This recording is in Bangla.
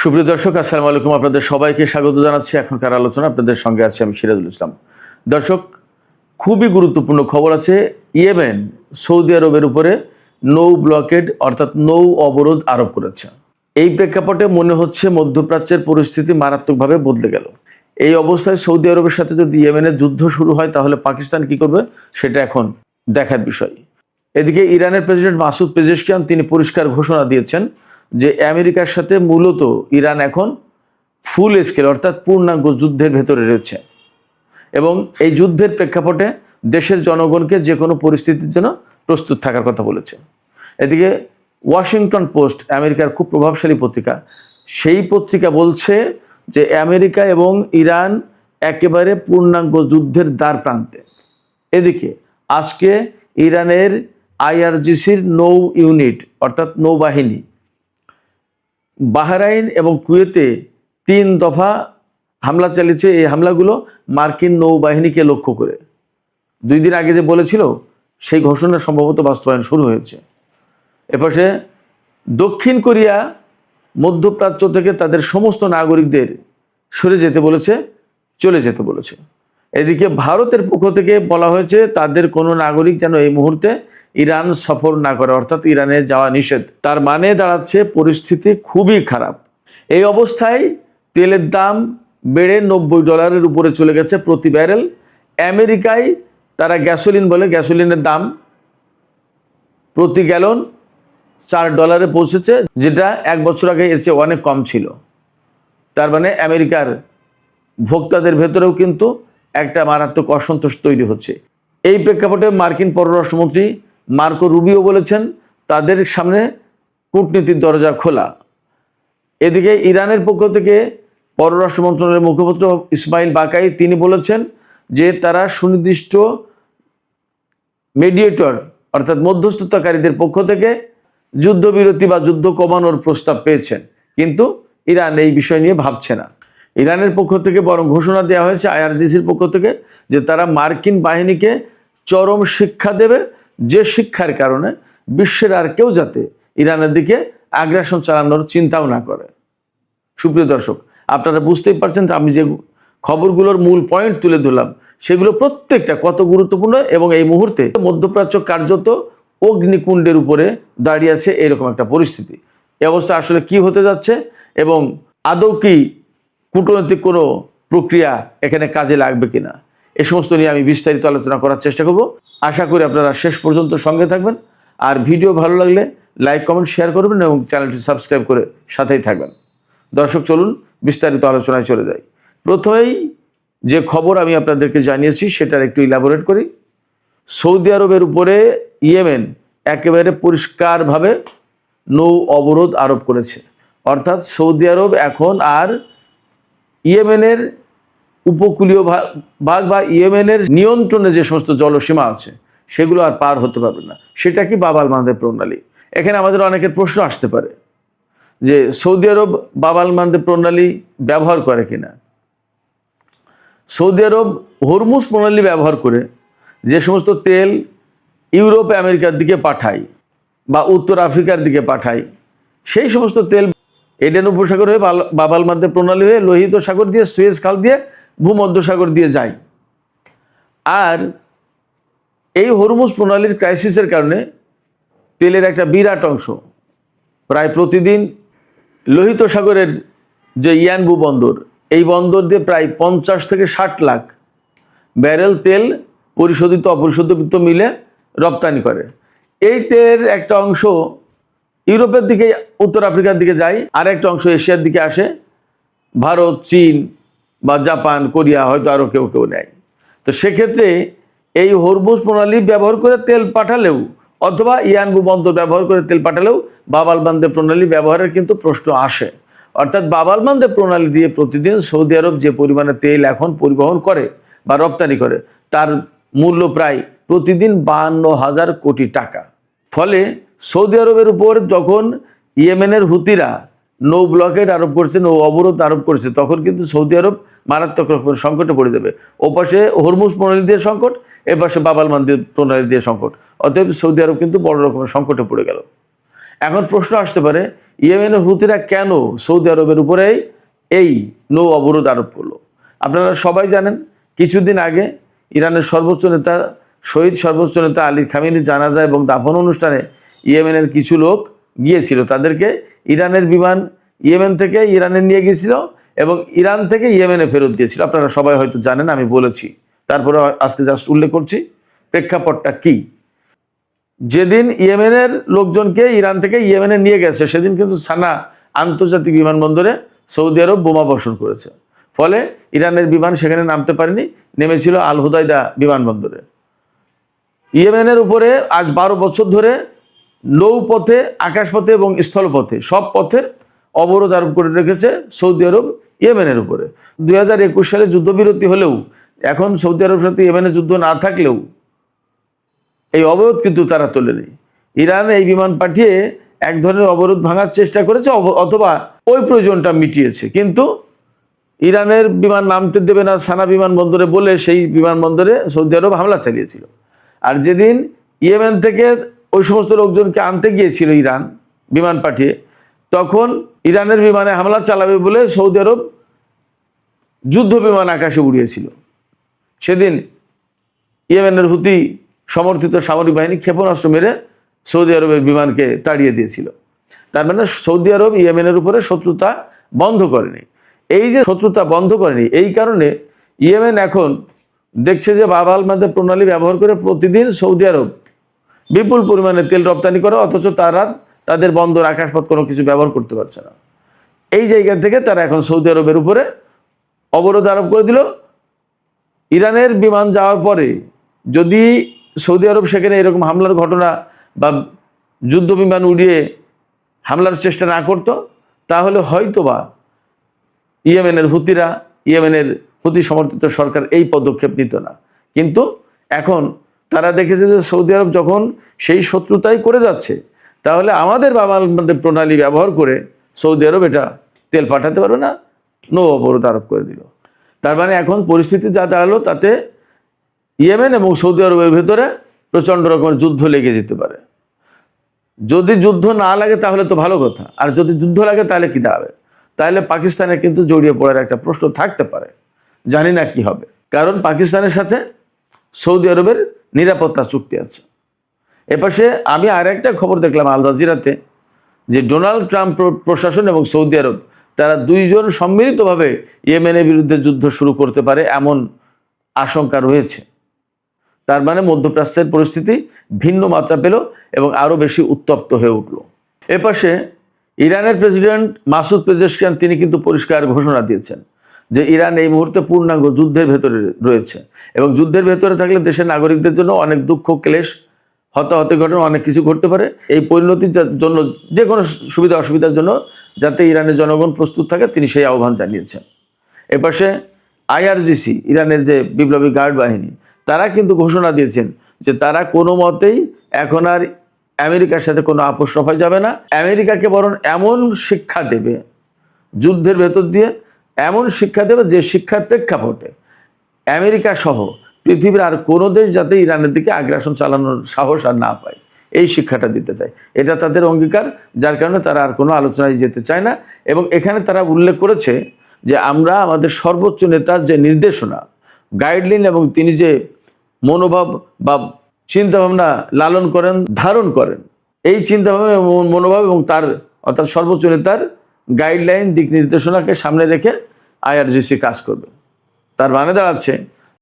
সুপ্রিয় দর্শক, আসসালামু আলাইকুম। আপনাদের সবাইকে স্বাগত জানাচ্ছি এখনকার আলোচনা। আপনাদের সঙ্গে আছি আমি সিরাজুল ইসলাম। দর্শক, খুবই গুরুত্বপূর্ণ খবর আছে। ইয়েমেন সৌদি আরবের উপরে নৌ ব্লকেড অর্থাৎ নৌ অবরোধ আরোপ করেছে। এই প্রেক্ষাপটে মনে হচ্ছে মধ্যপ্রাচ্যের পরিস্থিতি মারাত্মকভাবে বদলে গেল। এই অবস্থায় সৌদি আরবের সাথে যদি ইয়েমেনের যুদ্ধ শুরু হয় তাহলে পাকিস্তান কি করবে সেটা এখন দেখার বিষয়। এদিকে ইরানের প্রেসিডেন্ট মাসুদ পেজেশকিয়ান তিনি পরিষ্কার ঘোষণা দিয়েছেন যে আমেরিকার সাথে মূলত ইরান এখন ফুল স্কেল অর্থাৎ পূর্ণাঙ্গ যুদ্ধের ভেতরে রয়েছে এবং এই যুদ্ধের প্রেক্ষাপটে দেশের জনগণকে যে কোনো পরিস্থিতির জন্য প্রস্তুত থাকার কথা বলেছে। এদিকে ওয়াশিংটন পোস্ট, আমেরিকার খুব প্রভাবশালী পত্রিকা, সেই পত্রিকা বলছে যে আমেরিকা এবং ইরান একেবারে পূর্ণাঙ্গ যুদ্ধের দ্বার প্রান্তে। এদিকে আজকে ইরানের আইআরজিসির নৌ ইউনিট অর্থাৎ নৌবাহিনী বাহরাইন এবং কুয়েতে 3 দফা হামলা চালিয়েছে। এই হামলাগুলো মার্কিন নৌবাহিনীকে লক্ষ্য করে। 2 দিন আগে যে বলেছিল সেই ঘোষণা সম্ভবত বাস্তবায়ন শুরু হয়েছে। এপাশে দক্ষিণ কোরিয়া মধ্যপ্রাচ্য থেকে তাদের সমস্ত নাগরিকদের সরে যেতে বলেছে, চলে যেতে বলেছে। এদিকে ভারতের পক্ষ থেকে বলা হয়েছে তাদের কোনো নাগরিক যেন এই মুহূর্তে ইরান সফর না করে, অর্থাৎ ইরানে যাওয়া নিষেধ। তার মানে দাঁড়াচ্ছে পরিস্থিতি খুবই খারাপ। এই অবস্থায় তেলের দাম বেড়ে $90 উপরে চলে গেছে প্রতি ব্যারেল। আমেরিকায় তারা গ্যাসোলিন বলে, গ্যাসোলিনের দাম প্রতি গ্যালন $4 পৌঁছেছে, যেটা 1 বছর আগে এর চেয়ে অনেক কম ছিল। তার মানে আমেরিকার ভোক্তাদের ভেতরেও কিন্তু একটা মারাত্মক অসন্তোষ তৈরি হচ্ছে। এই প্রেক্ষাপটে মার্কিন পররাষ্ট্রমন্ত্রী মার্কো রুবিও বলেছেন তাদের সামনে কূটনীতির দরজা খোলা। এদিকে ইরানের পক্ষ থেকে পররাষ্ট্র মন্ত্রণালয়ের মুখপাত্র ইসমাইল বাকাই তিনি বলেছেন যে তারা সুনির্দিষ্ট মিডিয়েটর অর্থাৎ মধ্যস্থতাকারীদের পক্ষ থেকে যুদ্ধবিরতি বা যুদ্ধ কমানোর প্রস্তাব পেয়েছেন, কিন্তু ইরান এই বিষয় নিয়ে ভাবছে না। ইরানের পক্ষ থেকে বরং ঘোষণা দেওয়া হয়েছে আইআরজিসির পক্ষ থেকে যে তারা মার্কিন বাহিনীকে চরম শিক্ষা দেবে, যে শিক্ষার কারণে বিশ্বের আর কেউ যাতে ইরানের দিকে আগ্রাসন চালানোর চিন্তাও না করে। সুপ্রিয় দর্শক, আপনারা বুঝতেই পারছেন আমি যে খবরগুলোর মূল পয়েন্ট তুলে ধরলাম সেগুলো প্রত্যেকটা কত গুরুত্বপূর্ণ এবং এই মুহূর্তে মধ্যপ্রাচ্য কার্যত অগ্নিকুণ্ডের উপরে দাঁড়িয়ে আছে এরকম একটা পরিস্থিতি। এই অবস্থা আসলে কি হতে যাচ্ছে এবং আদৌ কি কূটনৈতিক কোনো প্রক্রিয়া এখানে কাজে লাগবে কিনা, এ সমস্ত নিয়ে আমি বিস্তারিত আলোচনা করার চেষ্টা করব। আশা করি আপনারা শেষ পর্যন্ত সঙ্গে থাকবেন। আর ভিডিও ভালো লাগলে লাইক, কমেন্ট, শেয়ার করবেন এবং চ্যানেলটি সাবস্ক্রাইব করে সাথেই থাকবেন। দর্শক, চলুন বিস্তারিত আলোচনায় চলে যাই। প্রথমেই যে খবর আমি আপনাদেরকে জানিয়েছি সেটার একটু ইলাবোরেট করি। সৌদি আরবের উপরে ইয়েমেন একেবারে পরিষ্কারভাবে নৌ অবরোধ আরোপ করেছে, অর্থাৎ সৌদি আরব এখন আর ইয়েমেনের উপকূলীয় ভাগ বা ইয়েমেনের নিয়ন্ত্রণে যে সমস্ত জলসীমা আছে সেগুলো আর পার হতে পারবে না। সেটা কি? বাব আল মানদেব প্রণালী। এখানে আমাদের অনেকের প্রশ্ন আসতে পারে যে সৌদি আরব বাব আল মানদেব প্রণালী ব্যবহার করে কিনা। সৌদি আরব হরমুজ প্রণালী ব্যবহার করে যে সমস্ত তেল ইউরোপ আমেরিকার দিকে পাঠায় বা উত্তর আফ্রিকার দিকে পাঠায়, সেই সমস্ত তেল এডেন উপসাগর হয়ে বাব আল মানদেব প্রণালী হয়ে লোহিত সাগর দিয়ে, সুয়েজ খাল দিয়ে, ভূমধ্যসাগর দিয়ে যায়। আর এই হরমুজ প্রণালীর ক্রাইসিসের কারণে তেলের একটা বিরাট অংশ প্রায় প্রতিদিন লোহিত সাগরের যে ইয়ানবু বন্দর, এই বন্দর দিয়ে প্রায় 50 থেকে 60 লাখ ব্যারেল তেল পরিশোধিত অপরিশোধিত মিলে রপ্তানি করে। এই তেলের একটা অংশ ইউরোপের দিকে, উত্তর আফ্রিকার দিকে যায়, আর একটা অংশ এশিয়ার দিকে আসে। ভারত, চীন বা জাপান, কোরিয়া হয়তো আরও কেউ কেউ নেয়। তো সেক্ষেত্রে এই হরমুজ প্রণালী ব্যবহার করে তেল পাঠালেও অথবা ইয়ানবু বন্দর ব্যবহার করে তেল পাঠালেও বাব আল মানদেব প্রণালী ব্যবহারের কিন্তু প্রশ্ন আসে। অর্থাৎ বাব আল মানদেব প্রণালী দিয়ে প্রতিদিন সৌদি আরব যে পরিমাণে তেল এখন পরিবহন করে বা রপ্তানি করে তার মূল্য প্রায় প্রতিদিন 52,000 কোটি টাকা। ফলে সৌদি আরবের উপর যখন ইয়েমেনের হুতিরা নৌ ব্লকেড আরোপ করছে, নৌ অবরোধ আরোপ করছে, তখন কিন্তু সৌদি আরব মারাত্মক রকমের সংকটে পড়ে যাবে। ওপাশে হরমুজ প্রণালী দিয়ে সংকট, এপাশে বাব আল মানদেব প্রণালী দিয়ে সংকট। অতএব সৌদি আরব কিন্তু বড় রকমের সংকটে পড়ে গেল। এখন প্রশ্ন আসতে পারে, ইয়েমেনের হুতিরা কেন সৌদি আরবের উপরে এই নৌ অবরোধ আরোপ করলো? আপনারা সবাই জানেন, কিছুদিন আগে ইরানের সর্বোচ্চ নেতা, শহীদ সর্বোচ্চ নেতা আলী খামেনির জানাজা এবং দাফন অনুষ্ঠানে ইয়েমেনের কিছু লোক গিয়েছিল। তাদেরকে ইরানের বিমান ইয়েমেন থেকে ইরানে নিয়ে গিয়েছিল এবং ইরান থেকে ইয়েমেনে ফেরত দিয়েছিল। আপনারা সবাই হয়তো জানেন, আমি বলেছি, তারপরে আজকে জাস্ট উল্লেখ করছি প্রেক্ষাপটটা কি। যেদিন ইয়েমেনের লোকজনকে ইরান থেকে ইয়েমেনে নিয়ে গেছে, সেদিন কিন্তু সানা আন্তর্জাতিক বিমানবন্দরে সৌদি আরব বোমা বর্ষণ করেছে। ফলে ইরানের বিমান সেখানে নামতে পারেনি, নেমেছিল আল হুদাইদা বিমানবন্দরে। ইয়েমেনের উপরে আজ 12 বছর ধরে নৌপথে, আকাশপথে এবং স্থলপথে সব পথে অবরোধ আরোপ করে রেখেছে সৌদি আরব ইয়েমেনের উপরে। 2021 সালে যুদ্ধবিরতি হলেও, এখন সৌদি আরবের সাথে ইয়েমেনের যুদ্ধ না থাকলেও এই অবরোধ কিন্তু তারা তোলেনি। ইরান এই বিমান পাঠিয়ে এক ধরনের অবরোধ ভাঙার চেষ্টা করেছে অথবা ওই প্রয়োজনটা মিটিয়েছে, কিন্তু ইরানের বিমান নামতে দেবে না সানা বিমানবন্দরে বলে সেই বিমানবন্দরে সৌদি আরব হামলা চালিয়েছিল। আর যেদিন ইয়েমেন থেকে ওই সমস্ত লোকজনকে আনতে গিয়েছিল ইরান বিমান পাঠিয়ে, তখন ইরানের বিমানে হামলা চালাবে বলে সৌদি আরব যুদ্ধ বিমান আকাশে উড়িয়েছিল। সেদিন ইয়েমেনের হুতি সমর্থিত সামরিক বাহিনী ক্ষেপণাস্ত্র মেরে সৌদি আরবের বিমানকে তাড়িয়ে দিয়েছিল। তার মানে সৌদি আরব ইয়েমেনের উপরে শত্রুতা বন্ধ করেনি। এই যে শত্রুতা বন্ধ করেনি, এই কারণে ইয়েমেন এখন দেখছে যে বাব আল মানদেব প্রণালী ব্যবহার করে প্রতিদিন সৌদি আরব বিপুল পরিমাণে তেল রপ্তানি করে, অথচ তারা তাদের বন্দর, আকাশপথ কোনো কিছু ব্যবহার করতে পারছে না। এই জায়গা থেকে তারা এখন সৌদি আরবের উপরে অবরোধ আরোপ করে দিল। ইরানের বিমান যাওয়ার পরে যদি সৌদি আরব সেখানে এরকম হামলার ঘটনা বা যুদ্ধ বিমান উড়িয়ে হামলার চেষ্টা না করত, তাহলে হয়তোবা ইয়েমেনের হুতিরা, ইয়েমেনের হুতি সমর্থিত সরকার এই পদক্ষেপ নিত না। কিন্তু এখন তারা দেখেছে যে সৌদি আরব যখন সেই শত্রুতাই করে যাচ্ছে, তাহলে আমাদের বাংলাদেশ প্রণালী ব্যবহার করে সৌদি আরব এটা তেল পাঠাতে পারবে না, নৌ অবরোধ আরোপ করে দিল। তার মানে এখন পরিস্থিতি যা দাঁড়ালো, তাতে ইয়েমেন এবং সৌদি আরবের ভেতরে প্রচণ্ড রকমের যুদ্ধ লেগে যেতে পারে। যদি যুদ্ধ না লাগে তাহলে তো ভালো কথা, আর যদি যুদ্ধ লাগে তাহলে কি দাঁড়াবে? তাহলে পাকিস্তানে কিন্তু জড়িয়ে পড়ার একটা প্রশ্ন থাকতে পারে, জানি না কি হবে। কারণ পাকিস্তানের সাথে সৌদি আরবের নিরাপত্তা চুক্তি আছে। এপাশে আমি আর একটা খবর দেখলাম আল জাজিরাতে, যে ডোনাল্ড ট্রাম্প প্রশাসন এবং সৌদি আরব তারা দুইজন সম্মিলিতভাবে ইয়েমেনের বিরুদ্ধে যুদ্ধ শুরু করতে পারে এমন আশঙ্কা রয়েছে। তার মানে মধ্যপ্রাচ্যের পরিস্থিতি ভিন্ন মাত্রা পেল এবং আরও বেশি উত্তপ্ত হয়ে উঠল। এপাশে ইরানের প্রেসিডেন্ট মাসুদ পেজেশকিয়ান তিনি কিন্তু পরিষ্কার ঘোষণা দিয়েছেন যে ইরান এই মুহূর্তে পূর্ণাঙ্গ যুদ্ধের ভেতরে রয়েছে এবং যুদ্ধের ভেতরে থাকলে দেশের নাগরিকদের জন্য অনেক দুঃখ, ক্লেশ, হতাহতের ঘটনা অনেক কিছু ঘটতে পারে। এই পরিণতির জন্য, যে কোনো সুবিধা অসুবিধার জন্য যাতে ইরানের জনগণ প্রস্তুত থাকে, তিনি সেই আহ্বান জানিয়েছেন। এপাশে IRGC, ইরানের যে বিপ্লবী গার্ড বাহিনী, তারা কিন্তু ঘোষণা দিয়েছেন যে তারা কোনো মতেই এখন আর আমেরিকার সাথে কোনো আপোষ রফায় যাবে না। আমেরিকাকে বরং এমন শিক্ষা দেবে, যুদ্ধের ভেতর দিয়ে এমন শিক্ষা দেবে যে শিক্ষার প্রেক্ষাপটে আমেরিকা সহ পৃথিবীর আর কোনো দেশ যাতে ইরানের দিকে আগ্রাসন চালানোর সাহস আর না পায়, এই শিক্ষাটা দিতে চায়। এটা তাদের অঙ্গীকার, যার কারণে তারা আর কোনো আলোচনায় যেতে চায় না। এবং এখানে তারা উল্লেখ করেছে যে আমরা আমাদের সর্বোচ্চ নেতার যে নির্দেশনা, গাইডলাইন এবং তিনি যে মনোভাব বা চিন্তাভাবনা লালন করেন, ধারণ করেন, এই চিন্তাভাবনা এবং মনোভাব এবং তার অর্থাৎ সর্বোচ্চ নেতার গাইডলাইন, দিক নির্দেশনাকে সামনে রেখে IRGC কাজ করবে। তার মানে দাঁড়াচ্ছে